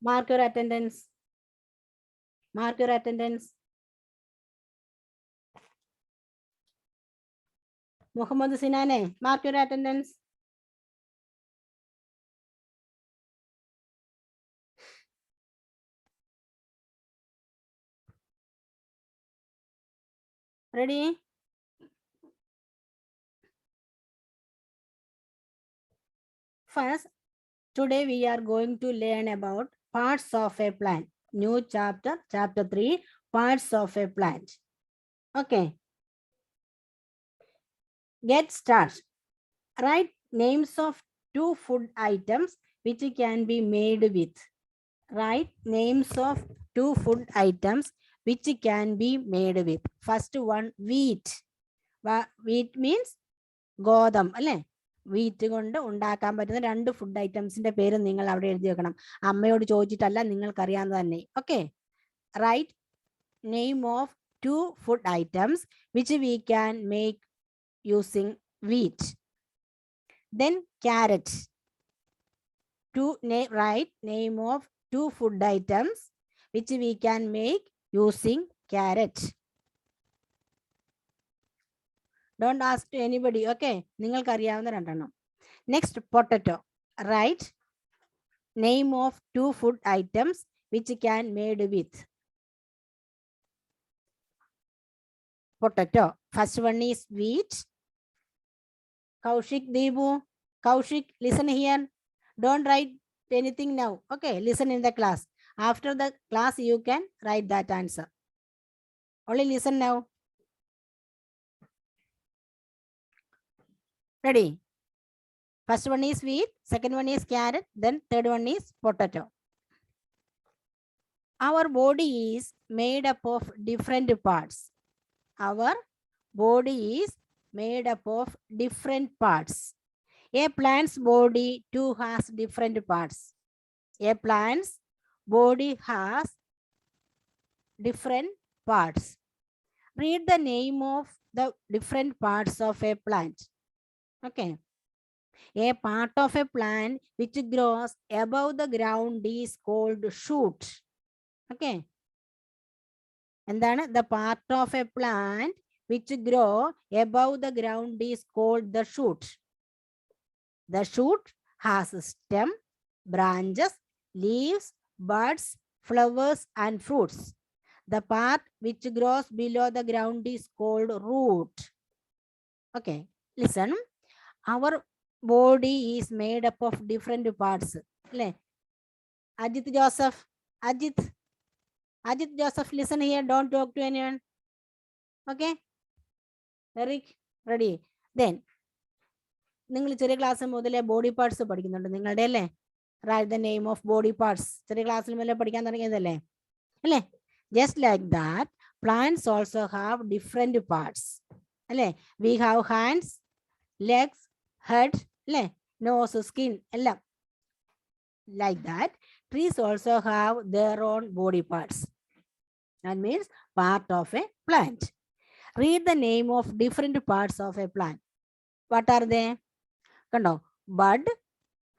Mark your attendance. Mark your attendance. Muhammad Sinane, mark your attendance. Ready? First, today we are going to learn about parts of a plant. New chapter, chapter 3, parts of a plant. Okay. Get started. Write names of 2 food items which can be made with. Write names of 2 food items which can be made with. First one, wheat. Wheat means ഗോതമ്പ് അല്ലേ? Wheat കൊണ്ട് ഉണ്ടാക്കാൻ പറ്റുന്ന 2 food ഐറ്റംസിന്റെ പേര് നിങ്ങൾ അവിടെ എഴുതി വെക്കണം. അമ്മയോട് ചോദിച്ചിട്ടല്ല, നിങ്ങൾക്കറിയാവുന്നത് തന്നെ. Okay. Write name of 2 food items which we can make using wheat. Then carrot. Write name of 2 food items which we can make using carrot. Don't ask to anybody. Okay. നിങ്ങൾക്ക് അറിയാവുന്ന 2 എണ്ണം. Next, potato. Write name of 2 food items which can made with potato. First one is wheat. Kaushik, Debu. Kaushik, listen here. Don't write anything now. Okay, listen in the class. After the class, you can write that answer. Only listen now. Ready? First one is wheat, second one is carrot, then third one is potato. Our body is made up of different parts. Our body is made up of different parts. A plant's body too has different parts. A plant's body has different parts. Read the name of the different parts of a plant. Okay. A part of a plant which grows above the ground is called shoot. Okay. And then the part of a plant which grow above the ground is called the shoot. The shoot has a stem, branches, leaves, buds, flowers, and fruits. The part which grows below the ground is called root. Okay, listen. Our body is made up of different parts. Ajit Joseph, Ajit Joseph, listen here. Don't talk to anyone. Okay, Eric, ready? Then നിങ്ങൾ ചെറിയ class മുതലേ body parts പഠിക്കുന്നുണ്ട് നിങ്ങളുടെ അല്ലേ? Right the name of body parts. ചെറിയ ക്ലാസ്സിൽ മുതലേ പഠിക്കാൻ തുടങ്ങിയതല്ലേ അല്ലേ? Just like that plants also have different parts അല്ലേ? We have hands, legs, head അല്ലേ? നോസ്, സ്കിൻ എല്ലാം. Like that trees also have their own body parts. That means part of a plant. Read the name of different parts of a plant. What are they? കണ്ടോ? Bud,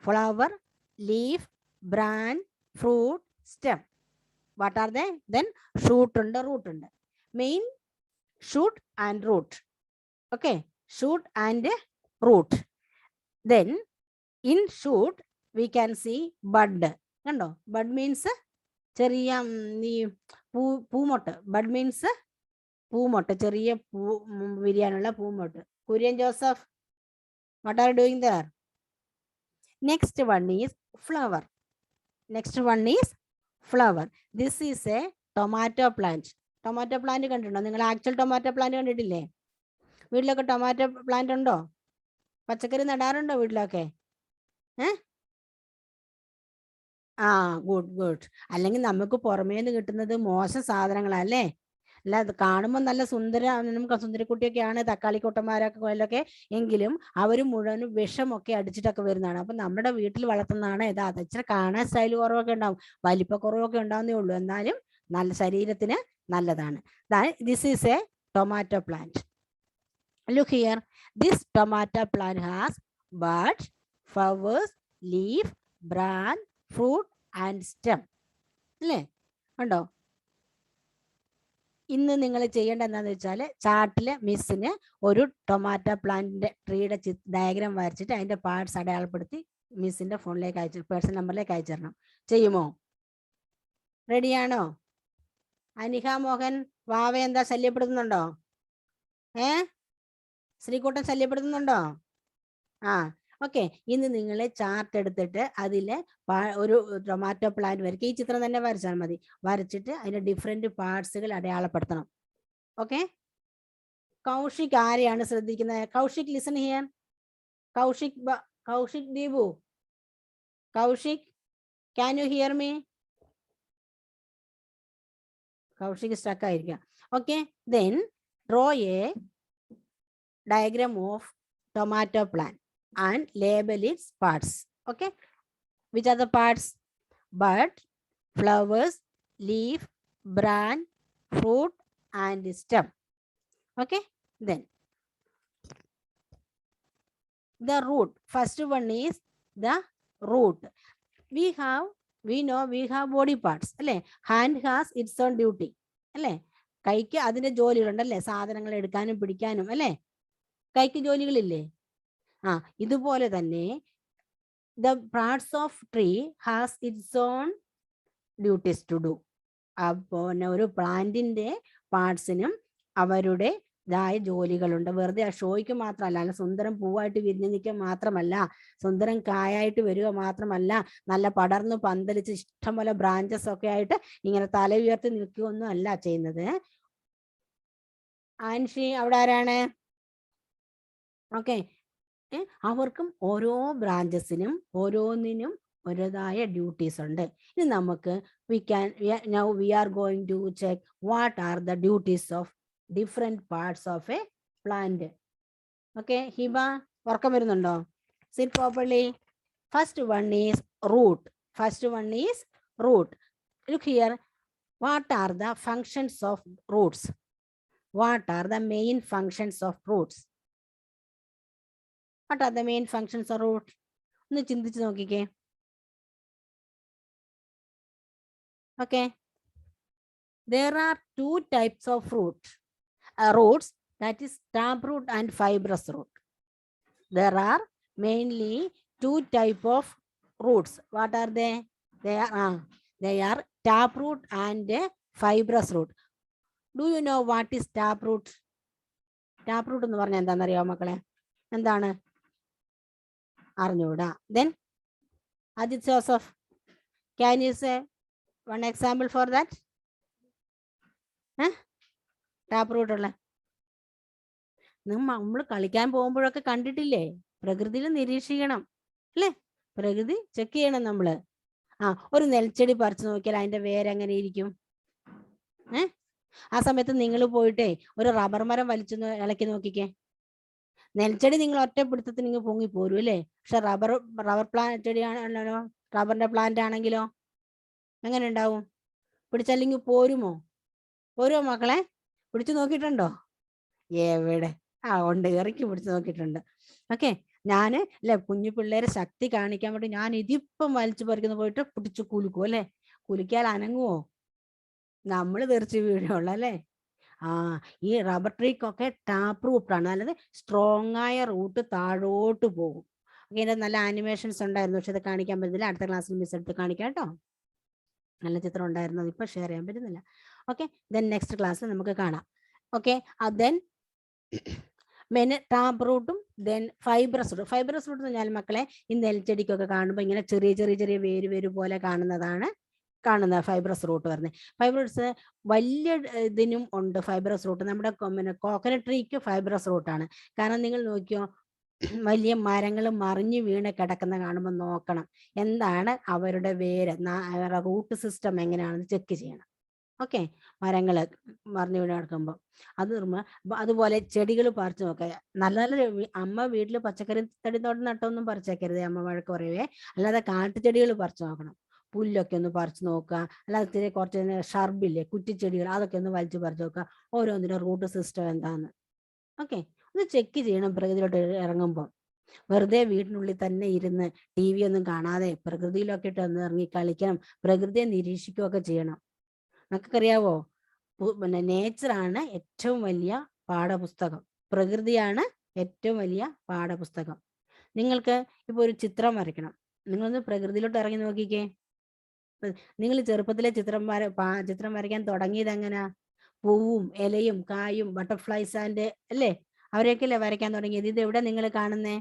flower, leaf, branch, fruit, stem. What are they? Then shoot ഉണ്ട്, root ഉണ്ട്. Main shoot and root. Okay, shoot and root. Then in shoot we can see bud. കണ്ടോ? Bud means ചെറിയ ഈ പൂമൊട്ട്. Bud means പൂമൊട്ട്, ചെറിയ പൂ വിരിയാനുള്ള പൂമൊട്ട്. Kurian Joseph, what are you doing there? Next one is flower. Next one is flower. This is a tomato plant. Tomato plant കണ്ടിട്ടുണ്ടോ നിങ്ങൾ? ആക്ച്വൽ ടൊമാറ്റോ പ്ലാന്റ് കണ്ടിട്ടില്ലേ? വീട്ടിലൊക്കെ ടൊമാറ്റോ പ്ലാന്റ് ഉണ്ടോ? പച്ചക്കറി നടാറുണ്ടോ വീട്ടിലൊക്കെ? Good good. അല്ലെങ്കിൽ നമുക്ക് പുറമേ നിന്ന് കിട്ടുന്നത് മോശം സാധനങ്ങളല്ലേ? അല്ല, അത് കാണുമ്പോൾ നല്ല നമുക്ക് സുന്ദരിക്കുട്ടിയൊക്കെയാണ് തക്കാളിക്കൂട്ടന്മാരൊക്കെ കൊല്ലൊക്കെ, എങ്കിലും അവർ മുഴുവനും വിഷമൊക്കെ അടിച്ചിട്ടൊക്കെ വരുന്നതാണ്. അപ്പൊ നമ്മുടെ വീട്ടിൽ വളർത്തുന്നതാണ് ഇത്. അത് ഇച്ചിരി കാണാൻ സ്റ്റൈൽ കുറവൊക്കെ ഉണ്ടാവും, വലിപ്പക്കുറവൊക്കെ ഉണ്ടാവുന്നേ ഉള്ളൂ, എന്നാലും നല്ല ശരീരത്തിന് നല്ലതാണ്. This is A tomato plant. Look here. This tomato plant has bud, flowers, leaf, branch, fruit and stem. അല്ലേ? ഉണ്ടോ? ഇന്ന് നിങ്ങൾ ചെയ്യേണ്ട എന്താണെന്ന് വെച്ചാൽ ചാർട്ടിൽ മിസ്സിന് ഒരു ടൊമാറ്റോ പ്ലാന്റിന്റെ ട്രീയുടെ ഡയഗ്രാം വരച്ചിട്ട് അതിന്റെ പാർട്സ് അടയാളപ്പെടുത്തി മിസ്സിന്റെ ഫോണിലേക്ക് അയച്ചു, പേഴ്സണൽ നമ്പറിലേക്ക് അയച്ചു തരണം. ചെയ്യുമോ? റെഡിയാണോ? അനിക മോഹൻ വാവ എന്താ ശല്യപ്പെടുത്തുന്നുണ്ടോ? ശ്രീകുട്ടൻ ശല്യപ്പെടുത്തുന്നുണ്ടോ? ആ ഓക്കെ. ഇന്ന് നിങ്ങൾ ചാർട്ട് എടുത്തിട്ട് അതിൽ ഒരു ടൊമാറ്റോ പ്ലാന്റ് വരയ്ക്കുക. ഈ ചിത്രം തന്നെ വരച്ചാൽ മതി. വരച്ചിട്ട് അതിന്റെ ഡിഫറെന്റ് പാർട്സുകൾ അടയാളപ്പെടുത്തണം. ഓക്കെ. കൗശിക് ആരെയാണ് ശ്രദ്ധിക്കുന്നത്? Kaushik listen here. Kaushik Deepu, Kaushik can you hear me? Kaushik stuck ആയിരിക്കാം. Okay, then draw a diagram of tomato plant and label its parts. Okay, which are the parts? Bud, flowers, leaf, branch, fruit and stem. Okay, then the root. First one is the root. We know we have body parts. അല്ലേ? Hand has its own duty. അല്ലേ? കൈക്ക് അതിന്റെ ജോലികളുണ്ടല്ലേ, സാധനങ്ങൾ എടുക്കാനും പിടിക്കാനും. അല്ലേ? കൈക്ക് ജോലികളില്ലേ? ഇതുപോലെ തന്നെ the parts of tree has its own duties to do. അപ്പോൾ ഒരു പ്ലാന്റിന്റെ പാർട്സിനും അവരുടേതായ ജോലികളുണ്ട്. വെറുതെ ആ ഷോയ്ക്ക് മാത്രമല്ല, അല്ല സുന്ദരം പൂവായിട്ട് വിരിഞ്ഞു നിൽക്കുക മാത്രമല്ല, സുന്ദരം കായായിട്ട് വരിക മാത്രമല്ല, നല്ല പടർന്ന് പന്തലിച്ച് ഇഷ്ടംപോലെ ബ്രാഞ്ചസ് ഒക്കെ ആയിട്ട് ഇങ്ങനെ തല ഉയർത്തി നിൽക്കുകയൊന്നും അല്ല ചെയ്യുന്നത്. ആൻഷി അവിടെ ആരാണ്? ഓക്കെ, അവർക്കും ഓരോ ബ്രാഞ്ചസിനും ഓരോന്നിനും ഓരോതായ ഡ്യൂട്ടീസ് ഉണ്ട്. ഇനി നമുക്ക് we are going to check what are the duties of different parts of a plant. Okay, Hiba ഉറക്കം വരുന്നുണ്ടോ? Sit properly. First one is root. Look here. What are the functions of roots? What are the main functions of roots? What are the main functions of root? ഒന്ന് ചിന്തിച്ച് നോക്കിക്കേ. Okay, there are two types of roots, that is taproot and fibrous root. There are mainly two type of roots. What are they? They are taproot and fibrous root. Do you know what is taproot? Taproot എന്ന് പറഞ്ഞാൽ എന്താണെന്നറിയാമോ മക്കളെ? എന്താണ്? അറിഞ്ഞൂടാ. Then Ajit Joseph, can you say one example for that? Taproot ഉള്ള നമ്മൾ കളിക്കാൻ പോകുമ്പോഴൊക്കെ കണ്ടിട്ടില്ലേ? പ്രകൃതിയിൽ നിരീക്ഷിക്കണം അല്ലേ? പ്രകൃതി ചെക്ക് ചെയ്യണം നമ്മള്. ഒരു നെൽച്ചെടി പറിച്ചു നോക്കിയാൽ അതിന്റെ വേരെങ്ങനെ ഇരിക്കും? ആ സമയത്ത് നിങ്ങൾ പോയിട്ടേ ഒരു റബ്ബർ മരം വലിച്ചു ഇളക്കി നോക്കിക്കേ. നെൽച്ചെടി നിങ്ങൾ ഒറ്റപ്പിടുത്തത്തിന് നിങ്ങൾ പൊങ്ങി പോരും അല്ലേ? പക്ഷെ റബ്ബർ പ്ലാന്റ് ചെടിയാണല്ലോ, റബ്ബറിന്റെ പ്ലാന്റ് ആണെങ്കിലോ എങ്ങനെ ഉണ്ടാവും? പിടിച്ചല്ലെങ്കിൽ പോരുമോ മക്കളെ? പിടിച്ചു നോക്കിയിട്ടുണ്ടോ? എവിടെ? ഉണ്ട്, ഇറക്കി പിടിച്ചു നോക്കിയിട്ടുണ്ട്. ഓക്കെ, ഞാന് അല്ലെ കുഞ്ഞു പിള്ളേരെ ശക്തി കാണിക്കാൻ വേണ്ടി ഞാൻ ഇതിപ്പം വലിച്ചു പറിക്കുന്ന പോയിട്ട് പിടിച്ചു കുലുക്കും അല്ലെ? കുലുക്കിയാൽ അനങ്ങുവോ? നമ്മൾ തെറിച്ച് വീഴുള്ളൂ അല്ലേ? ഈ റബ്ബർ ട്രീക്കൊക്കെ ടാപ്പ് റൂട്ടാണ്, അല്ലാതെ സ്ട്രോങ് ആയ റൂട്ട് താഴോട്ട് പോകും. ഇങ്ങനെ നല്ല ആനിമേഷൻസ് ഉണ്ടായിരുന്നു, പക്ഷെ അത് കാണിക്കാൻ പറ്റുന്നില്ല. അടുത്ത ക്ലാസ്സിൽ മിസ് എടുത്ത് കാണിക്കാം കേട്ടോ. നല്ല ചിത്രം ഉണ്ടായിരുന്നു, ഇപ്പൊ ഷെയർ ചെയ്യാൻ പറ്റുന്നില്ല. ഓക്കെ, ദെൻ നെക്സ്റ്റ് ക്ലാസ്സിൽ നമുക്ക് കാണാം. ഓക്കെ, ദെൻ ടാപ്പ് റൂട്ടും then fibrous root. Fibrous root എന്ന് പറഞ്ഞാൽ മക്കളെ ഈ നെൽച്ചെടിക്കൊക്കെ കാണുമ്പോൾ ഇങ്ങനെ ചെറിയ ചെറിയ ചെറിയ വേര് പോലെ കാണുന്ന ഫൈബ്രസ് റൂട്ട് വരുന്നത്. ഫൈബ്രസ് വലിയ ഇതിനും ഉണ്ട് ഫൈബ്രസ് റൂട്ട്. നമ്മുടെ കോക്കനട്ട് ട്രീക്ക് ഫൈബ്രസ് റൂട്ടാണ്. കാരണം നിങ്ങൾ നോക്കിയോ, വലിയ മരങ്ങൾ മറിഞ്ഞു വീണ് കിടക്കുന്ന കാണുമ്പോൾ നോക്കണം എന്താണ് അവരുടെ വേര്, റൂട്ട് സിസ്റ്റം എങ്ങനെയാണെന്ന് ചെക്ക് ചെയ്യണം. ഓക്കെ, മരങ്ങൾ മറിഞ്ഞു വീണ് കിടക്കുമ്പോൾ അതുപോലെ ചെടികൾ പറിച്ചു നോക്കുക. നല്ല അമ്മ വീട്ടിൽ പച്ചക്കറി തടിത്തോട്ടം നട്ടൊന്നും പറിച്ചേക്കരുത്, അമ്മ വഴക്ക് പറയുവേ. അല്ലാതെ കാട്ടുചെടികൾ പറിച്ചു നോക്കണം. പുല്ലൊക്കെ ഒന്ന് പറിച്ചു നോക്കുക. അല്ലാതെ കുറച്ച് ഷർബില്ലേ, കുറ്റിച്ചെടികൾ, അതൊക്കെ ഒന്ന് വലിച്ചു പറിച്ചു നോക്കുക. ഓരോന്നിനും റൂട്ട് സിസ്റ്റം എന്താന്ന് ഓക്കെ ഒന്ന് ചെക്ക് ചെയ്യണം പ്രകൃതിയിലോട്ട് ഇറങ്ങുമ്പോൾ. വെറുതെ വീടിനുള്ളിൽ തന്നെ ഇരുന്ന് TV ഒന്നും കാണാതെ പ്രകൃതിയിലൊക്കെ ഇട്ട് ഒന്ന് ഇറങ്ങി കളിക്കണം, പ്രകൃതിയെ നിരീക്ഷിക്കുകയൊക്കെ ചെയ്യണം. നിങ്ങൾക്കറിയാവോ, പിന്നെ നേച്ചറാണ് ഏറ്റവും വലിയ പാഠപുസ്തകം, പ്രകൃതിയാണ് ഏറ്റവും വലിയ പാഠപുസ്തകം. നിങ്ങൾക്ക് ഇപ്പൊ ഒരു ചിത്രം വരയ്ക്കണം, നിങ്ങളൊന്ന് പ്രകൃതിയിലോട്ട് ഇറങ്ങി നോക്കിക്കേ. നിങ്ങൾ ചെറുപ്പത്തിലെ ചിത്രം വരയ്ക്കാൻ തുടങ്ങിയത് എങ്ങനെയാ? പൂവും ഇലയും കായും ബട്ടർഫ്ലൈസ് ആൻഡ് അല്ലേ, അവരെയൊക്കെ അല്ലേ വരയ്ക്കാൻ തുടങ്ങിയത്. ഇത് എവിടെ നിങ്ങൾ കാണുന്നേ?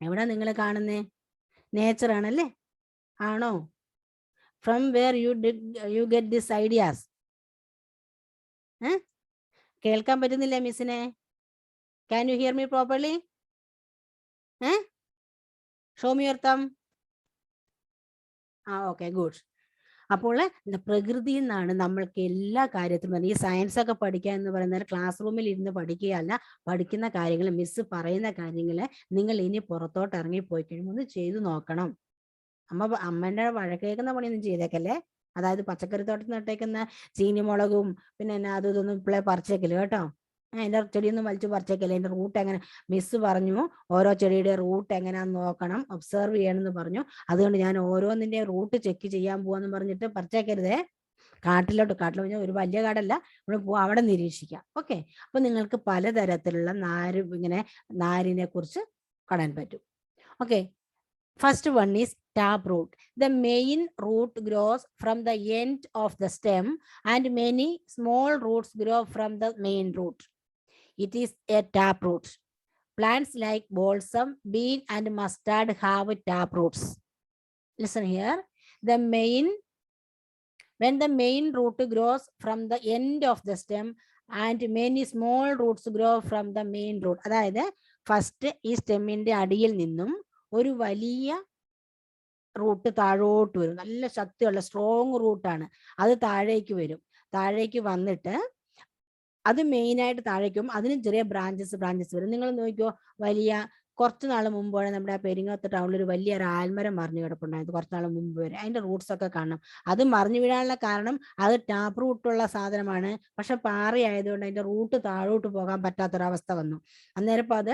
എവിടെ നിങ്ങൾ കാണുന്നേ? നേച്ചർ ആണല്ലേ, ആണോ? From where you get this ideas? കേൾക്കാൻ പറ്റുന്നില്ല മിസ്സിനെ? Can you hear me properly? Show me your thumb. Okay, good. അപ്പോൾ പ്രകൃതിയിൽ നിന്നാണ് നമ്മൾക്ക് എല്ലാ കാര്യത്തിലും, ഈ സയൻസ് ഒക്കെ പഠിക്കുക എന്ന് പറയുന്നത് ക്ലാസ് റൂമിൽ ഇരുന്ന് പഠിക്കുകയല്ല, പഠിക്കുന്ന കാര്യങ്ങൾ, മിസ് പറയുന്ന കാര്യങ്ങൾ നിങ്ങൾ ഇനി പുറത്തോട്ട് ഇറങ്ങി പോയി കഴിയുമ്പോൾ ഒന്ന് ചെയ്തു നോക്കണം. അമ്മേന്റെ വഴക്കേക്കുന്ന പണിയൊന്നും ചെയ്തേക്കല്ലേ. അതായത് പച്ചക്കറി തോട്ടത്തിൽ നട്ടേക്കുന്ന ചീനിമുളകും പിന്നെ അതും ഇതൊന്നും ഇപ്പോഴേ പറിച്ചേക്കല് കേട്ടോ. അതിന്റെ ചെടിയൊന്നും വലിച്ചു പറിച്ചേക്കല്ലേ. അതിന്റെ റൂട്ട് എങ്ങനെ, മിസ് പറഞ്ഞു ഓരോ ചെടിയുടെ റൂട്ട് എങ്ങനെയാന്ന് നോക്കണം, ഒബ്സർവ് ചെയ്യണമെന്ന് പറഞ്ഞു. അതുകൊണ്ട് ഞാൻ ഓരോന്നിന്റെ റൂട്ട് ചെക്ക് ചെയ്യാൻ പോവാന്ന് പറഞ്ഞിട്ട് പറിച്ചേക്കരുതേ. കാട്ടിലോട്ട് ഒരു വലിയ കാടല്ല, ഇവിടെ പോവാ, അവിടെ നിരീക്ഷിക്കാം. ഓക്കെ, അപ്പൊ നിങ്ങൾക്ക് പലതരത്തിലുള്ള നാരിനെ കുറിച്ച് കാണാൻ പറ്റും. Okay, first one is taproot. The main root grows from the end of the stem and many small roots grow from the main root. It is a taproot. Plants like balsam, bean and mustard have taproots. Listen here. When the main root grows from the end of the stem and many small roots grow from the main root. അതായത് first ഈ സ്റ്റെമ്മിന്റെ അടിയിൽ നിന്നും ഒരു വലിയ root താഴോട്ട് വരും, നല്ല ശക്തിയുള്ള സ്ട്രോങ് റൂട്ടാണ്. അത് താഴേക്ക് വരും. താഴേക്ക് വന്നിട്ട് അത് മെയിനായിട്ട് താഴേക്കും, അതിന് ചെറിയ ബ്രാഞ്ചസ് വരും. നിങ്ങൾ നോക്കിയോ, കുറച്ച് നാൾ മുമ്പോടെ നമ്മുടെ പെരിങ്ങോത്ത് ടൗണിൽ ഒരു വലിയൊരു ആൽമരം മറിഞ്ഞു കിടപ്പുണ്ടായിരുന്നു, കുറച്ച് നാൾ മുമ്പ് വരെ. അതിന്റെ റൂട്ട്സ് ഒക്കെ കാണണം. അത് മറിഞ്ഞു വീഴാനുള്ള കാരണം അത് ടാപ്പ് റൂട്ടുള്ള സാധനമാണ്, പക്ഷെ പാറയായതുകൊണ്ട് അതിന്റെ റൂട്ട് താഴോട്ട് പോകാൻ പറ്റാത്തൊരവസ്ഥ വന്നു. അന്നേരം അത്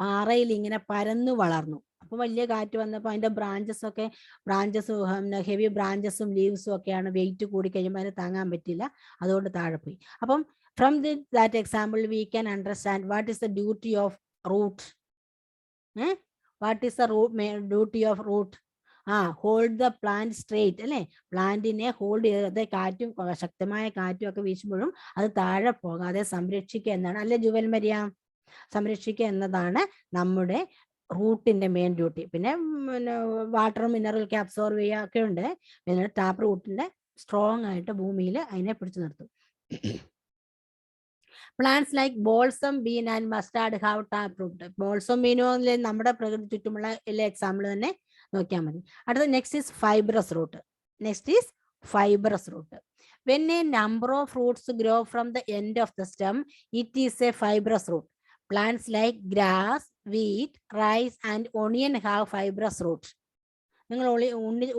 പാറയിൽ ഇങ്ങനെ പരന്നു വളർന്നു. അപ്പൊ വലിയ കാറ്റ് വന്നപ്പോൾ അതിന്റെ ബ്രാഞ്ചസും ഹെവി ബ്രാഞ്ചസും ലീവ്സും ഒക്കെയാണ്. വെയിറ്റ് കൂടി കഴിയുമ്പോൾ അതിന് താങ്ങാൻ പറ്റില്ല, അതുകൊണ്ട് താഴെ പോയി. അപ്പം from that example we can understand what is the duty of root. What is the duty of root? Hold the plant straight അല്ലെ. പ്ലാന്റിനെ ഹോൾഡ് ചെയ്ത് കാറ്റും ശക്തമായ കാറ്റും ഒക്കെ വീശുമ്പോഴും അത് താഴെ പോകാതെ സംരക്ഷിക്കുക എന്നാണ്, അല്ലെ ജുവൽ മരിയ? സംരക്ഷിക്കുക എന്നതാണ് നമ്മുടെ റൂട്ടിന്റെ മെയിൻ ഡ്യൂട്ടി. പിന്നെ വാട്ടർ മിനറലൊക്കെ അബ്സോർവ് ചെയ്യുക ഒക്കെ ഉണ്ട്. പിന്നെ ടാപ്പ് റൂട്ടിന്റെ സ്ട്രോങ് ആയിട്ട് ഭൂമിയിൽ അതിനെ പിടിച്ചു നിർത്തും. Plants like balsam, bean and mustard have tap root. Balsam ബീനും നമ്മുടെ പ്രകൃതി ചുറ്റുമുള്ള എല്ലാ എക്സാമ്പിൾ തന്നെ നോക്കിയാൽ മതി. അടുത്ത next is fibrous root. When a number of roots grow from the end of the stem, it is a fibrous root. Plants like grass, wheat, rice and onion have fibrous roots. നിങ്ങൾ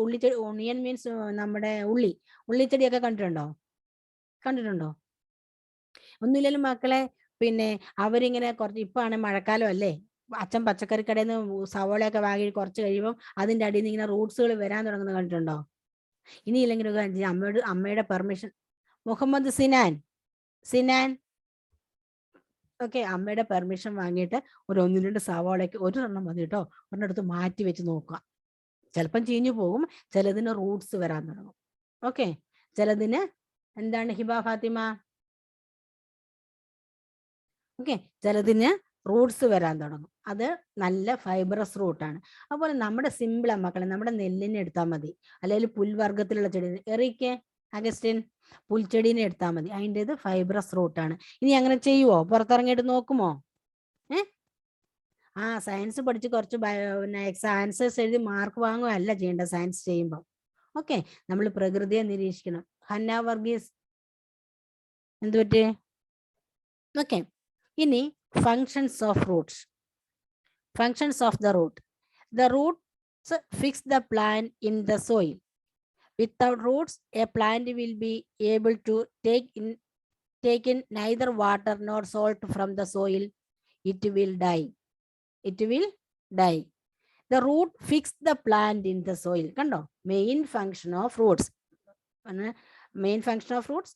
ഉള്ളിച്ചെടി, onion means നമ്മുടെ ഉള്ളിച്ചെടിയൊക്കെ കണ്ടിട്ടുണ്ടോ? ഒന്നുമില്ലെങ്കിലും മക്കളെ, പിന്നെ അവരിങ്ങനെ കുറച്ച്, ഇപ്പാണ് മഴക്കാലം അല്ലേ, അച്ഛൻ പച്ചക്കറി കടയിൽ നിന്ന് സവോളയൊക്കെ വാങ്ങി കുറച്ച് കഴിയുമ്പോൾ അതിന്റെ അടിയിൽ നിന്ന് ഇങ്ങനെ റൂട്ട്സുകൾ വരാൻ തുടങ്ങുന്നത് കണ്ടിട്ടുണ്ടോ? ഇനിയില്ലെങ്കിൽ അമ്മയുടെ പെർമിഷൻ, മുഹമ്മദ് സിനാൻ ഓക്കെ, അമ്മയുടെ പെർമിഷൻ വാങ്ങിയിട്ട് ഒരു 1-2 സവാളയ്ക്ക് ഒരെണ്ണം മതി കേട്ടോ, ഒരെണ്ണെടുത്ത് മാറ്റി വെച്ച് നോക്കുക. ചിലപ്പം ചീഞ്ഞു പോകും, ചിലതിന് റൂട്ട്സ് വരാൻ തുടങ്ങും. ഓക്കെ, ചിലതിന് എന്താണ് ഹിബ ഫാത്തിമ? ഓക്കെ, ചിലതിന് റൂട്ട്സ് വരാൻ തുടങ്ങും. അത് നല്ല ഫൈബറസ് റൂട്ടാണ്. അതുപോലെ നമ്മുടെ സിമ്പിളാ മക്കളെ, നമ്മുടെ നെല്ലിനെ എടുത്താൽ മതി, അല്ലെങ്കിൽ പുൽവർഗത്തിലുള്ള ചെടി, അഗസ്റ്റിൻ പുൽച്ചെടീനെ എടുത്താൽ മതി, അതിൻ്റെത് ഫൈബറസ് റൂട്ടാണ്. ഇനി അങ്ങനെ ചെയ്യുവോ? പുറത്തിറങ്ങിയിട്ട് നോക്കുമോ? സയൻസ് പഠിച്ച് കുറച്ച് ആൻസേഴ്സ് എഴുതി മാർക്ക് വാങ്ങുകയല്ല ചെയ്യേണ്ടത് സയൻസ് ചെയ്യുമ്പോൾ. ഓക്കെ, നമ്മൾ പ്രകൃതിയെ നിരീക്ഷിക്കണം. ഹന്ന വർഗീസ് എന്ത് പറ്റി? ഓക്കെ, ഇനി functions of roots. Functions of the root. The roots fix the plant in the soil. Without roots, a plant will be able to take in neither water nor salt from the soil. it will die. It will die. The root fix the plant in the soil. കണ്ടോ, main function of roots, main function of roots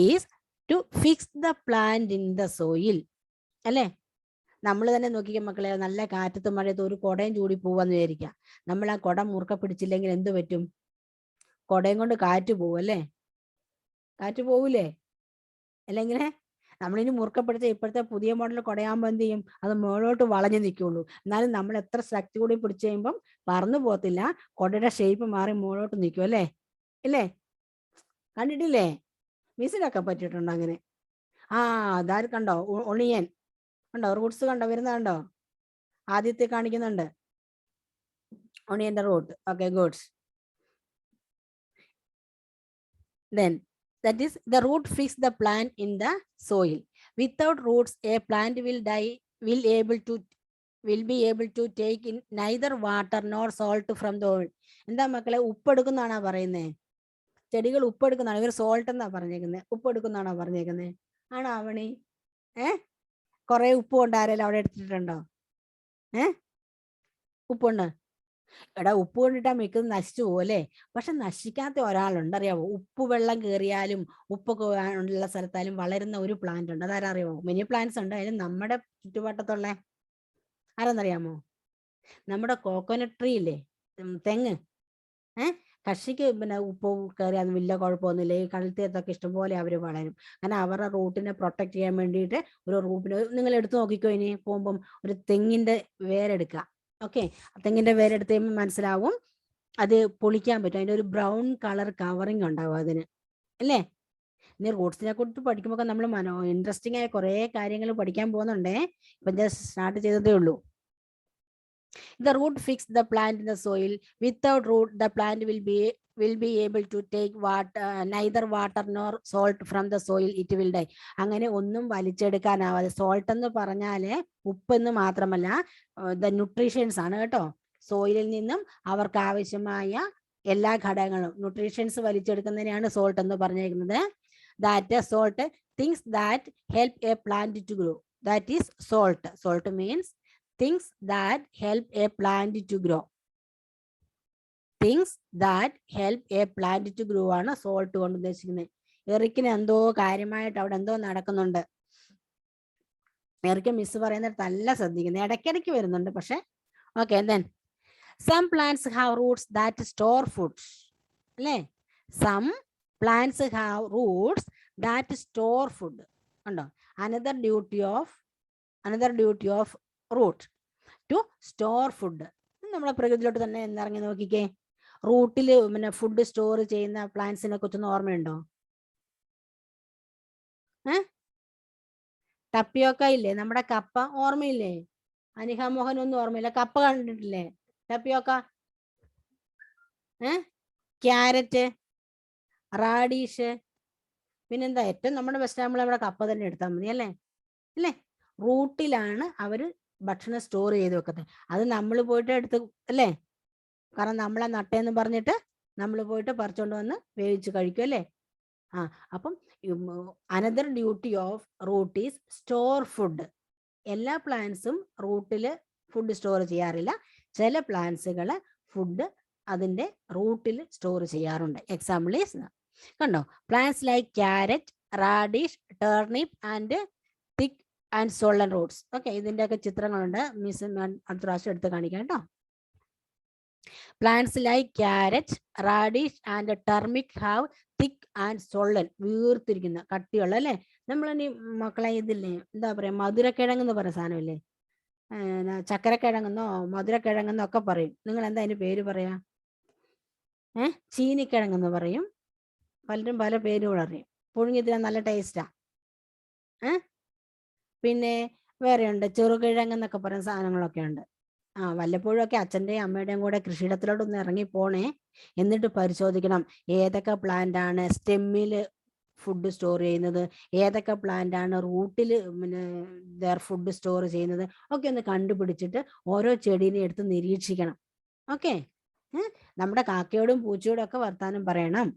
is to fix the plant in the soil. അല്ലേ? നമ്മൾ തന്നെ നോക്കിക്കുക മക്കളെ, നല്ല കാറ്റത്ത് മഴയത്ത് ഒരു കുടയും ചൂടി പോവാന്ന് വിചാരിക്കുക. നമ്മൾ ആ കുട മുറുക്ക പിടിച്ചില്ലെങ്കിൽ എന്ത് പറ്റും? കുടയും കൊണ്ട് കാറ്റ് പോവും അല്ലേ? കാറ്റ് പോവൂലേ? അല്ലെങ്കിൽ നമ്മളിനി മുറുക്ക പിടിച്ച ഇപ്പോഴത്തെ പുതിയ മോഡൽ കുടയാകുമ്പോൾ എന്ത് ചെയ്യും? അത് മുകളിലോട്ട് വളഞ്ഞു നിൽക്കുള്ളൂ. എന്നാലും നമ്മൾ എത്ര ശക്തി കൂടി പിടിച്ചു കഴിയുമ്പം പറന്നു പോകത്തില്ല, കുടയുടെ ഷേപ്പ് മാറി മുകളിലോട്ട് നിൽക്കും അല്ലേ? ഇല്ലേ? കണ്ടിട്ടില്ലേ? മിസ്സിനൊക്കെ പറ്റിയിട്ടുണ്ടോ അങ്ങനെ? അതാര് കണ്ടോ? ഒണിയൻ കണ്ടോ? റൂട്ട്സ് കണ്ടോ? വരുന്ന കണ്ടോ? ആദ്യത്തെ കാണിക്കുന്നുണ്ട് ഒണിയന്റെ root. Okay, good. Then that is the root fix the plant in the soil. Without roots, a plant will die, will be able to take in neither water nor salt from the soil. എന്താ മക്കളെ, ഉപ്പെടുക്കുന്നാണോ പറയുന്നേ? ചെടികൾ ഉപ്പെടുക്കുന്നതാണ്. ഇവർ salt എന്നാ പറഞ്ഞേക്കുന്നത്, ഉപ്പെടുക്കുന്നാണോ പറഞ്ഞേക്കുന്നത്? ആണോ അവണി? കുറെ ഉപ്പ് കൊണ്ട് ആരെങ്കിലും അവിടെ എടുത്തിട്ടുണ്ടോ? ഉപ്പുണ്ട്. എടാ, ഉപ്പ് കൊണ്ടിട്ടാ മിക്കത് നശിച്ചു പോകും അല്ലേ? പക്ഷെ നശിക്കാത്ത ഒരാളുണ്ട്, അറിയാവോ? ഉപ്പ് വെള്ളം കയറിയാലും ഉപ്പൊക്കെ ഉള്ള സ്ഥലത്തായാലും വളരുന്ന ഒരു പ്ലാന്റ് ഉണ്ട്. അതാരാ അറിയാമോ? മെനി പ്ലാന്റ്സ് ഉണ്ട്. അതിന് നമ്മുടെ ചുറ്റുപാട്ടത്തുള്ള ആരെന്നറിയാമോ? നമ്മുടെ കോക്കോനട്ട് ട്രീ ഇല്ലേ, തെങ്ങ്. കൃഷിക്ക് പിന്നെ ഉപ്പ് കയറി അത് വലിയ കുഴപ്പമൊന്നുമില്ല. ഈ കടൽത്തീരത്തൊക്കെ ഇഷ്ടംപോലെ അവർ വളരും. കാരണം അവരുടെ റൂട്ടിനെ പ്രൊട്ടക്ട് ചെയ്യാൻ വേണ്ടിയിട്ട് ഒരു റൂട്ടിന് നിങ്ങൾ എടുത്തു നോക്കിക്കോ. ഇനി പോകുമ്പം ഒരു തെങ്ങിന്റെ വേരെടുക്കുക. ഓക്കെ, തെങ്ങിന്റെ വേരെടുത്ത് കഴിയുമ്പോൾ മനസ്സിലാവും അത് പൊളിക്കാൻ പറ്റും. അതിന്റെ ഒരു ബ്രൗൺ കളർ കവറിങ് ഉണ്ടാവും അതിന്, അല്ലേ? ഇനി റൂട്ട്സിനെ കുറിച്ച് പഠിക്കുമ്പോൾ നമ്മൾ ഇൻട്രസ്റ്റിംഗ് ആയ കുറെ കാര്യങ്ങൾ പഠിക്കാൻ പോകുന്നുണ്ടേ. ഇപ്പൊ ജസ്റ്റ് സ്റ്റാർട്ട് ചെയ്തതേ ഉള്ളൂ. The root fix the plant in the soil. Without root, the plant will be able to take neither water nor salt from the soil. It will die. അങ്ങനെ ഒന്നും വലിച്ചെടുക്കാനാവാതെ. സോൾട്ട് എന്ന് പറഞ്ഞാല് ഉപ്പെന്ന് മാത്രമല്ല, ദ ന്യൂട്രീഷ്യൻസ് ആണ് കേട്ടോ. സോയിലിൽ നിന്നും അവർക്ക് ആവശ്യമായ എല്ലാ ഘടകങ്ങളും ന്യൂട്രീഷ്യൻസ് വലിച്ചെടുക്കുന്നതിനെയാണ് സോൾട്ട് എന്ന് പറഞ്ഞിരിക്കുന്നത്. That salt things that help a plant to grow. That is salt. Salt means things that help a plant to grow. Things that help a plant to grow ആണ് സോൾട്ട് കൊണ്ട് ഉദ്ദേശിക്കുന്നത്. എറിക്കിന് എന്തോ കാര്യമായിട്ട് അവിടെ എന്തോ നടക്കുന്നുണ്ട്. എറിക്ക് മിസ് പറയുന്നത് നല്ല ശ്രദ്ധിക്കുന്നത്, ഇടയ്ക്കിടയ്ക്ക് വരുന്നുണ്ട്. പക്ഷെ okay. then some plants have roots that store food. അല്ലേ? some plants have roots that store food. ഉണ്ടോ? another duty of root to store food. നമ്മളെ പ്രകൃതിയിലോട്ട് തന്നെ ഇറങ്ങി നോക്കിക്കേ. റൂട്ടില് പിന്നെ ഫുഡ് സ്റ്റോർ ചെയ്യുന്ന പ്ലാന്റ്സിനെ കുറിച്ചൊന്നും ഓർമ്മയുണ്ടോ? ടപ്പിയോക്ക ഇല്ലേ, നമ്മുടെ കപ്പ ഓർമ്മയില്ലേ? അനിഹ മോഹൻ ഒന്നും ഓർമ്മയില്ല? കപ്പ കണ്ടിട്ടില്ലേ? ടപ്പിയോക്ക, ക്യാരറ്റ്, റാഡീഷ്, പിന്നെന്താ ഏറ്റവും നമ്മുടെ ബെസ്റ്റ് നമ്മൾ അവിടെ കപ്പ തന്നെ എടുത്താൽ മതി അല്ലേ? അല്ലേ? റൂട്ടിലാണ് അവര് ഭക്ഷണം സ്റ്റോർ ചെയ്ത് വെക്കുന്നത്. അത് നമ്മൾ പോയിട്ട് എടുത്ത് അല്ലേ? കാരണം നമ്മളെ നട്ടേന്ന് പറഞ്ഞിട്ട് നമ്മൾ പോയിട്ട് പറിച്ചോണ്ട് വന്ന് വേവിച്ച് കഴിക്കും അല്ലേ? അപ്പം another duty of root is store food. എല്ലാ പ്ലാന്റ്സും റൂട്ടില് ഫുഡ് സ്റ്റോർ ചെയ്യാറില്ല. ചില പ്ലാന്റ്സുകൾ ഫുഡ് അതിന്റെ റൂട്ടിൽ സ്റ്റോർ ചെയ്യാറുണ്ട്. എക്സാമ്പിൾ ഈസ് കണ്ടോ, plants like carrot, radish, turnip and thick and swollen roots. Okay, ഇതിന്റെ ഒക്കെ ചിത്രങ്ങളുണ്ട്. മിസ് അടുത്ത പ്രാവശ്യം എടുത്ത് കാണിക്കാം കേട്ടോ. Plants like carrot, radish and turnip have thick and swollen, വീർത്തിരിക്കുന്ന കട്ടിയുള്ള അല്ലേ? നമ്മളിനി മക്കളെ ഇതില്ലേ, എന്താ പറയാ, മധുരക്കിഴങ്ങെന്ന് പറയുന്ന സാധനമില്ലേ? ചക്കരക്കിഴങ്ങെന്നോ മധുരക്കിഴങ്ങെന്നോ ഒക്കെ പറയും. നിങ്ങൾ എന്താ അതിന് പേര് പറയാ? ചീനിക്കിഴങ്ങെന്ന് പറയും. പലരും പല പേരുകൾ അറിയും. പുഴുങ്ങി തിന്നാൻ നല്ല ടേസ്റ്റാ. പിന്നെ വേറെയുണ്ട് ചെറുകിഴങ്ങെന്നൊക്കെ പറയുന്ന സാധനങ്ങളൊക്കെ ഉണ്ട്. വല്ലപ്പോഴും ഒക്കെ അച്ഛൻ്റെയും അമ്മയുടെയും കൂടെ കൃഷിയിടത്തിലോട്ടൊന്ന് ഇറങ്ങി പോണേ. എന്നിട്ട് പരിശോധിക്കണം ഏതൊക്കെ പ്ലാന്റ് ആണ് സ്റ്റെമ്മില് ഫുഡ് സ്റ്റോർ ചെയ്യുന്നത്, ഏതൊക്കെ പ്ലാന്റ് ആണ് റൂട്ടിൽ പിന്നെ ഫുഡ് സ്റ്റോർ ചെയ്യുന്നത് ഒക്കെ ഒന്ന് കണ്ടുപിടിച്ചിട്ട് ഓരോ ചെടീനെ എടുത്ത് നിരീക്ഷിക്കണം. ഓക്കെ, നമ്മുടെ കാക്കയോടും പൂച്ചയോടും ഒക്കെ വർത്താനം പറയണം.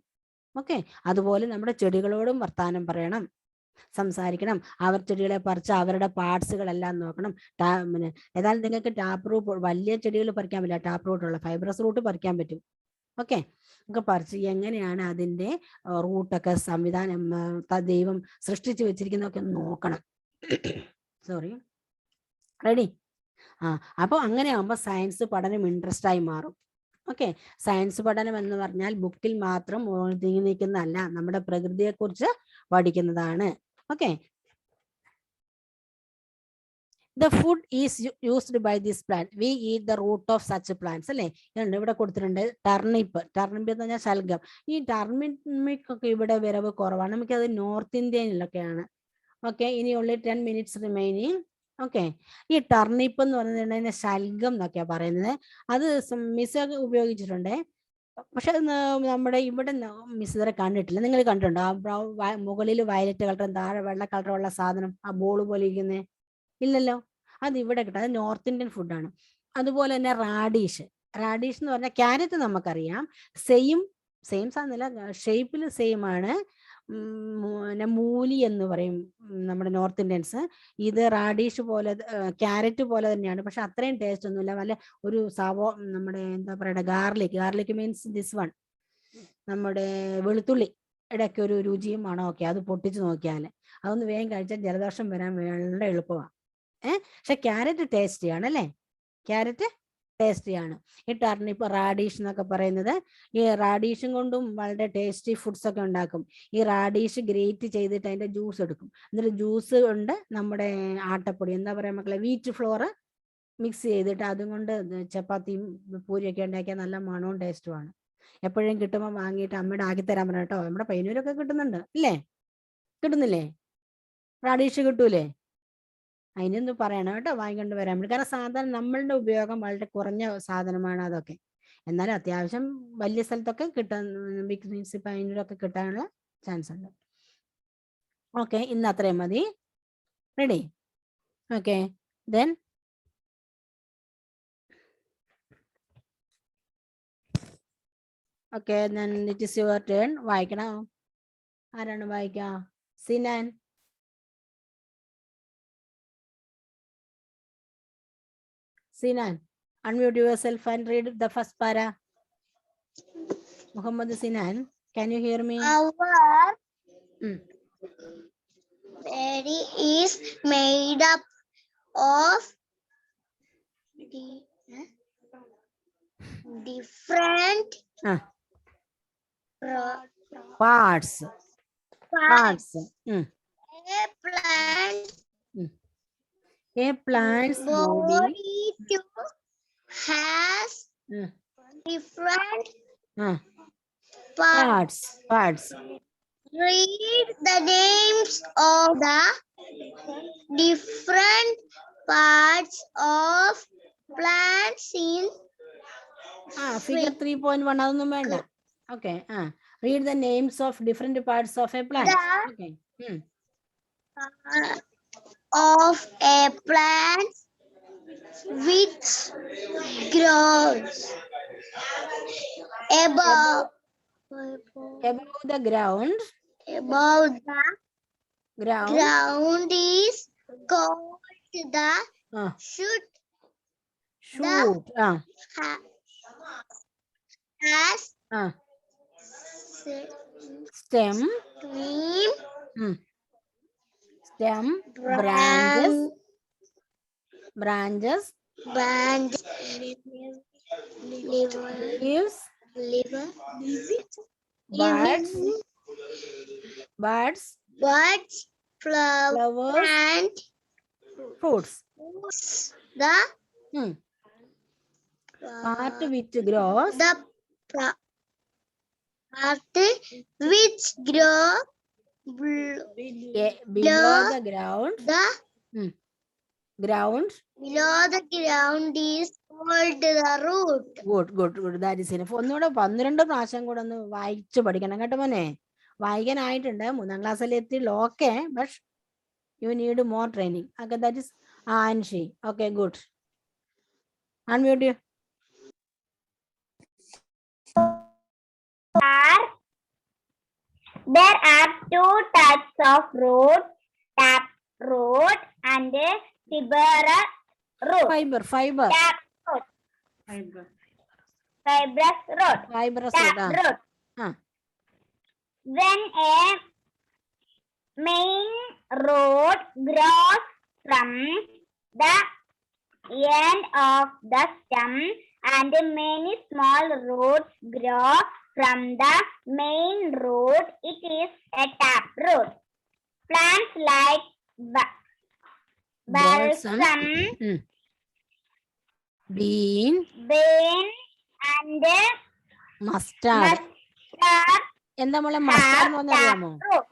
ഓക്കെ, അതുപോലെ നമ്മുടെ ചെടികളോടും വർത്താനം പറയണം. സംസാരിക്കണം, അവർ ചെടികളെ പറിച്ച് അവരുടെ പാർട്സുകളെല്ലാം നോക്കണം. ഏതായാലും നിങ്ങൾക്ക് ടാപ്പ് റൂട്ട്, വലിയ ചെടികൾ പറിക്കാൻ പറ്റില്ല, ടാപ്പ് റൂട്ടുള്ള ഫൈബ്രസ് റൂട്ട് പറിക്കാൻ പറ്റും. ഓക്കെ, ഒക്കെ പറിച്ച് എങ്ങനെയാണ് അതിൻ്റെ റൂട്ടൊക്കെ സംവിധാനം ദൈവം സൃഷ്ടിച്ചു വെച്ചിരിക്കുന്നതൊക്കെ നോക്കണം. Sorry, ready? അപ്പോൾ അങ്ങനെ ആകുമ്പോൾ സയൻസ് പഠനം ഇൻട്രസ്റ്റ് ആയി മാറും. ഓക്കെ, സയൻസ് പഠനം എന്ന് പറഞ്ഞാൽ ബുക്കിൽ മാത്രം ഒതുങ്ങി നിൽക്കുന്നതല്ല, നമ്മുടെ പ്രകൃതിയെക്കുറിച്ച് പഠിക്കുന്നതാണ്. Okay, the food is used by this plant, we eat the root of such plants. അല്ലേ, ഇവിടെ കൊടുത്തിട്ടുണ്ട് ടർണിപ്പ്. ടർണിപ്പ് എന്ന് പറഞ്ഞാൽ ശൽഗം. ഈ ടർണിപ്പൊക്കെ ഇവിടെ വരവ് കുറവാണ്, നമുക്കത് നോർത്ത് ഇന്ത്യയിലൊക്കെയാണ്. ഓക്കെ, ഇനി ഉള്ളി 10 minutes റിമൈനിങ്. ഓക്കെ, ഈ ടർണിപ്പ് എന്ന് പറഞ്ഞിട്ടുണ്ടെങ്കിൽ ശൽഗം എന്നൊക്കെയാ പറയുന്നത്. അത് മിസ് ഉപയോഗിച്ചിട്ടുണ്ട്, പക്ഷെ നമ്മുടെ ഇവിടെ മിസ് ഇതുവരെ കണ്ടിട്ടില്ല. നിങ്ങൾ കണ്ടിട്ടുണ്ടോ? ആ മുകളിൽ വയലറ്റ് കളറും താഴെ വെള്ള കളറുള്ള സാധനം, ആ ബോൾ പോലെ ഇരിക്കുന്നത്? ഇല്ലല്ലോ, അത് ഇവിടെ കിട്ടും. അത് നോർത്ത് ഇന്ത്യൻ ഫുഡാണ്. അതുപോലെ തന്നെ റാഡീഷ്. റാഡീഷ് എന്ന് പറഞ്ഞാൽ ക്യാരറ്റ് നമുക്കറിയാം, സെയിം സാധനമല്ല, ഷേപ്പിൽ സെയിം ആണ്. മൂലി എന്ന് പറയും നമ്മുടെ നോർത്ത് ഇന്ത്യൻസ്. ഇത് റാഡീഷ് പോലെ, ക്യാരറ്റ് പോലെ തന്നെയാണ്, പക്ഷെ അത്രയും ടേസ്റ്റ് ഒന്നുമില്ല. വല്ല ഒരു നമ്മുടെ എന്താ പറയുക, ഗാർലിക് മീൻസ് ദിസ് വൺ, നമ്മുടെ വെളുത്തുള്ളി ഇടയ്ക്ക് ഒരു രുചിയും മണം ഒക്കെ. അത് പൊട്ടിച്ച് നോക്കിയാൽ അതൊന്ന് വേഗം കഴിച്ചാൽ ജലദോഷം വരാൻ വളരെ എളുപ്പമാണ്. പക്ഷെ ക്യാരറ്റ് ടേസ്റ്റിയാണ് അല്ലേ, ക്യാരറ്റ് ടേസ്റ്റിയാണ്. ഈ ടർണിപ്പ്, റാഡീഷ് എന്നൊക്കെ പറയുന്നത്, ഈ റാഡീഷും കൊണ്ടും വളരെ ടേസ്റ്റി ഫുഡ്സ് ഒക്കെ ഉണ്ടാക്കും. ഈ റാഡീഷ് ഗ്രേറ്റ് ചെയ്തിട്ട് അതിന്റെ ജ്യൂസ് എടുക്കും. എന്നിട്ട് ജ്യൂസ് കൊണ്ട് നമ്മുടെ ആട്ടപ്പൊടി, എന്താ പറയാ മക്കളെ, വീറ്റ് ഫ്ലോർ മിക്സ് ചെയ്തിട്ട് അതും കൊണ്ട് ചപ്പാത്തിയും പൂരിയൊക്കെ ഉണ്ടാക്കിയാൽ നല്ല മണവും ടേസ്റ്റുമാണ്. എപ്പോഴും കിട്ടുമ്പോൾ വാങ്ങിയിട്ട് അമ്മയുടെ ആക്കി തരാൻ പറഞ്ഞു കേട്ടോ. നമ്മുടെ പയ്യന്നൂരൊക്കെ കിട്ടുന്നുണ്ട് ഇല്ലേ, കിട്ടുന്നില്ലേ? റാഡീഷ് കിട്ടൂലേ? അതിനൊന്നും പറയണം കേട്ടോ, വാങ്ങിക്കൊണ്ട് വരാൻ വേണ്ടി. കാരണം സാധാരണ നമ്മളുടെ ഉപയോഗം വളരെ കുറഞ്ഞ സാധനമാണ് അതൊക്കെ. എന്നാലും അത്യാവശ്യം വലിയ സ്ഥലത്തൊക്കെ കിട്ടാൻ, ബിഗ് മീൻസ് പയ്യന്നൂരൊക്കെ കിട്ടാനുള്ള ചാൻസ് ഉണ്ട്. ഓക്കെ, ഇന്ന് അത്രയും മതി. Ready? Okay, then okay, then it is your turn. വായിക്കണം. ആരാണ് വായിക്കാം? Sinan. Sinan, unmute yourself and read the first para. Muhammad Sinan, can you hear me? Our body is made up of different parts. A plant's body has different parts. Read the names of the different parts of plants in figure 3.1. അതൊന്നും വേണ്ട. Okay, read the names of different parts of a plant. Okay. Of a plant which grows above the ground. Above the ground is called the shoot. Has stem, branches, leaves, buds, flowers, and fruits. The part which grows, the part which grows below the ground. Ground below the ground is called the root. Good. That is enough. ഒന്നുകൂടെ 12 പ്രാവശ്യം കൂടെ ഒന്ന് വായിച്ചു പഠിക്കണം കേട്ടോ മോനെ. വായിക്കാനായിട്ടുണ്ട്, 3ാം ക്ലാസ്സിൽ എത്തി. Okay, but you need more training. Okay, that is Anshi. Okay, good. Unmute you. There are two types of root, tap root and fibrous root. Fiber, fiber. Tap root, Fiber. fibrous root, Fibrous tap root. root. Ah. When a main root grows from the end of the stem and many small roots grow from the main root, it is a tap root. Plants like Balsam. balsam, Bean. bean and Mustard. mustard എന്താ മോളെ mustard എന്ന് പറഞ്ഞാൽ have അറിയാമോ? taproot.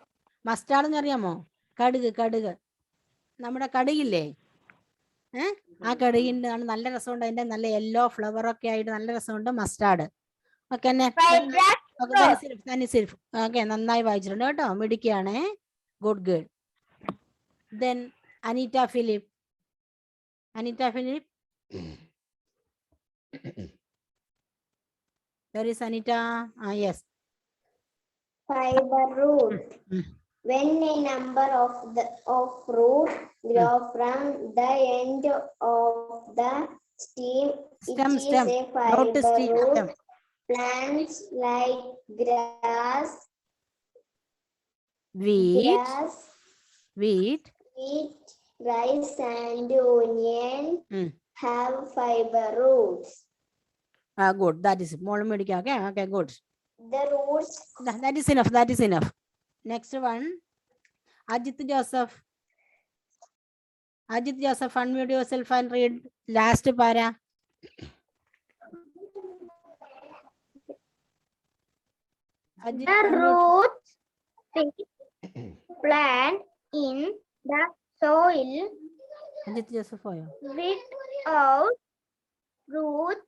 Mustard എന്ന് അറിയാമോ? കടുക്, കടുക്. നമ്മുടെ കടുകില്ലേ? ആ കടുകിൻ്റെ നല്ല രസമുണ്ട്. അതിന്റെ നല്ല യെല്ലോ ഫ്ലവർ ഒക്കെ ആയിട്ട് നല്ല രസമുണ്ട് മസ്റ്റാർഡ്. ഓക്കെ ഓക്കെ, നന്നായി വായിച്ചിട്ടുണ്ട് കേട്ടോ. മിടിക്കുകയാണേ. Good good. Then Anita Philip. Anita Philip. Where is Anita? Yes. Fiber root. When a number of root grow from the end of the stem, Stem, it stem. is a Not fiber stem, root. stem. Plants like grass, Wheat, wheat. rice and onion have fiber roots. Good. That is more medical. Okay, okay, good. The roots. That is enough. That is enough. Next one, Ajit Joseph. Ajit Joseph, unmute yourself and read last para. Ajit, The unmute. roots plant in the soil Ajit Joseph, for you. without roots.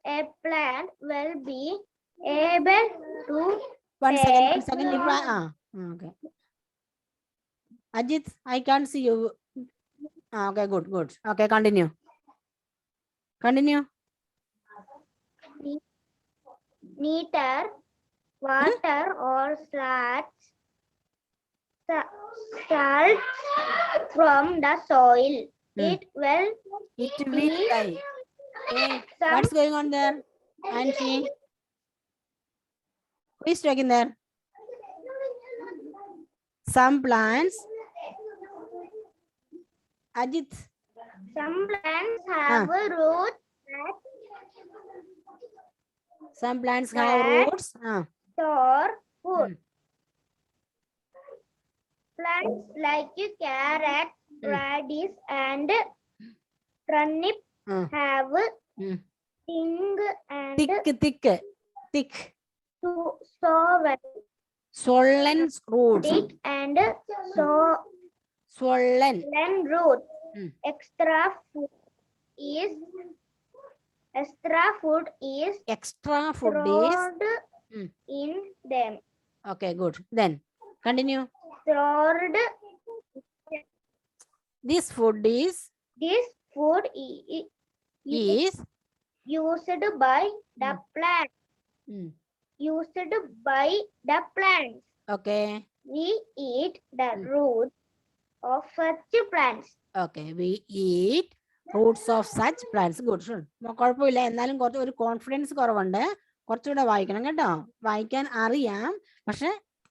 A plant will be able to One second. take If okay. Ajit, I can't see you. Okay, good, good. Okay, continue. Continue. neither water or salts from the soil. It will It will die. Hey, what's going on there? Auntie? Who is talking there? Some plants. Ajit. some plants have roots that Some plants have roots. store food. Plants like carrot, radish, and turnip have sting and Thick. swollen Swollen roots. thick and Swollen. roots. Extra food is Extra food is. stored in them. Okay, good. Then continue. Stored. This food is This food is used by the plant. Used by the plants. Okay. We eat the roots of such plants. Okay, we eat roots of such plants. Good. കുഴപ്പമില്ല, എന്നാലും കുറച്ച് ഒരു confidence കുറവുണ്ട്. കുറച്ചുകൂടെ വായിക്കണം കേട്ടോ. വായിക്കാൻ അറിയാം, പക്ഷെ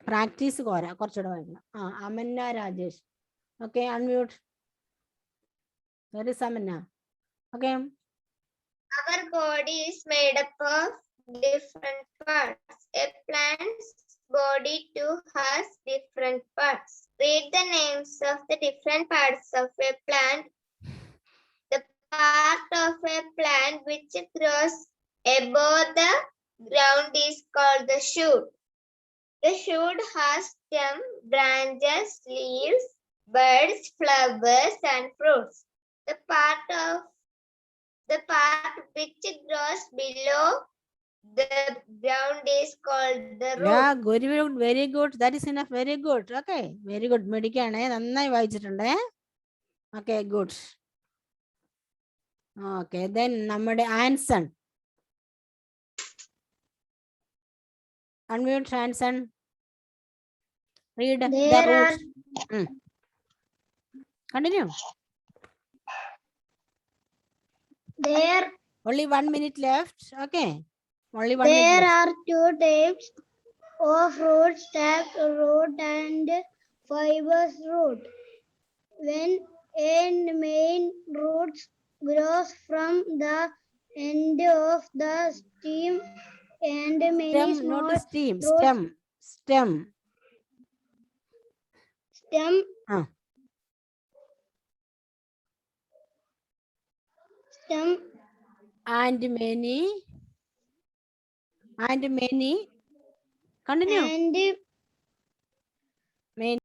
പ്രാക്ടീസ് കുറച്ചുകൂടെ വായിക്കണം. Amanna Rajesh. Okay, unmute. Very സമന്ന. Okay. Our body is made up of different parts. A plant's body too has different parts. Read the names of the different parts of a plant. The part of a plant which grows above the ground is called the shoot. The shoot has stem, branches, leaves, buds, flowers, and fruits. The part which grows below the ground is called the root. Yeah, very good. That is enough. Very good. Okay, very good. മെഡിക്കാണേ, നന്നായി വായിച്ചിട്ടുണ്ടേ. Okay, good. Okay, then നമ്മുടെ Anson. Unmute Anson. Read the There are roots. Continue. there Only 1 minute left. Okay. Only 1 minute there left. are two types of root: stacked root and fibrous root. When a main root grows from the end of the stem and many Stem, small not steam. roots Stem. Stem. stem Ah. stem And many. And many. Continue. and Many.